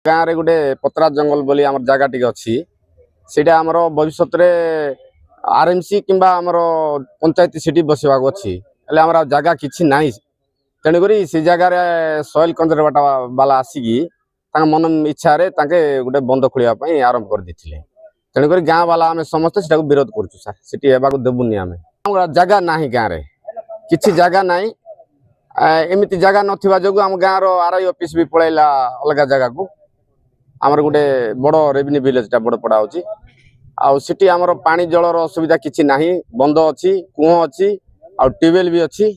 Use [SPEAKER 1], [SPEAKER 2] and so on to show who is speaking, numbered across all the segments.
[SPEAKER 1] गाँव रे गोटे पतरा जंगल बोली आम जगह टी अच्छी सीटा आमर भविष्य में आरएमसी किंबा आमर पंचायत सीट बसवा अच्छी आमर जगह किसी ना तेणुक से जगार सॉइल कंजर्वेटर वाला आसिकी मन इच्छा गोटे बंद खोलने आरंभ कर देते तेणुक गाँ वाला आम समस्त से विरोध करुँ सर सीटी देवुनि आम जगह ना गाँव में किसी जगह ना एमती जगह ना जो आम गाँव आरआई ऑफिस भी पलैला अलग जगह को आमर गोटे बड़ रेवेन्यू विलेज बड़ पड़ा होची आउटी आमर पानी जलर असुविधा किसी ना बंद अच्छी कूह अच्छी आ ट्यूबवेल भी अच्छी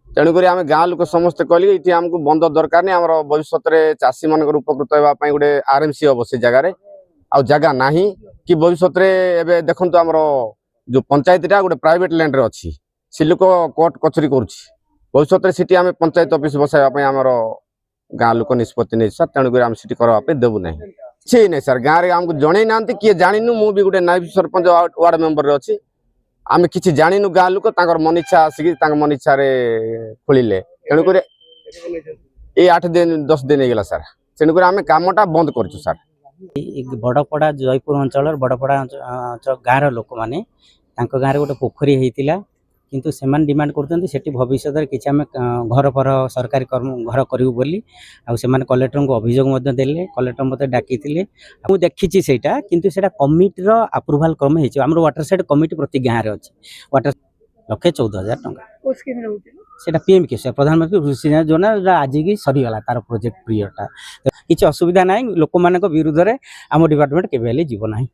[SPEAKER 1] तेणुक आम गाँव लोक समस्ते कहली ये आमको बंद दरकार नहीं आम भविष्य में चाषी मान उपकृत होगापी गोटे आरएमसी हम से जगार आ जगह ना कि भविष्य में देखो आमर जो पंचायतटा गोटे प्राइवेट लैंड अच्छी से लोक कोर्ट कचहरी करुच्ची भविष्य में आम पंचायत ऑफिस बसाइवाई आमर गाँ लोक निष्पत्ति नहीं सर तेणुक आम सीटी करवाई देवु ना किसी नहीं सर गाँव में आमको जन ना किए जानू मु भी गोटे नायब सरपंच वार्ड मेंबर अच्छी आम किसी जानू गाँ लोक मन इच्छा आसिक मन इच्छा खोलिले तेणुक ये 8 दिन 10 दिन होगा सर तेणुक आम कामटा बंद करूँ सर
[SPEAKER 2] बड़पड़ा जयपुर अंचल बड़पड़ा गाँव लोक मैंने गाँव गोटे पोखरी होता किंतु सेमान डिमांड करते भविष्य में किसी आम घर पर सरकारी कर्म घर करूँ बोली कलेक्टर को अभियोग देले कलेक्टर मत डाकी मुझे देखी सेटा किंतु सेटा कमिटीर अप्रूवाल क्रम होमर वाटर साइड कमिटी प्रति गाँव में अच्छी वाटर 1,14,000 टका पीएम के प्रधानमंत्री कृषि योजना आज की सरीगला तार प्रोजेक्ट पीरियडटा किसी असुविधा ना लोक मान विरुद्ध में आम डिपार्टमेंट के जीव ना।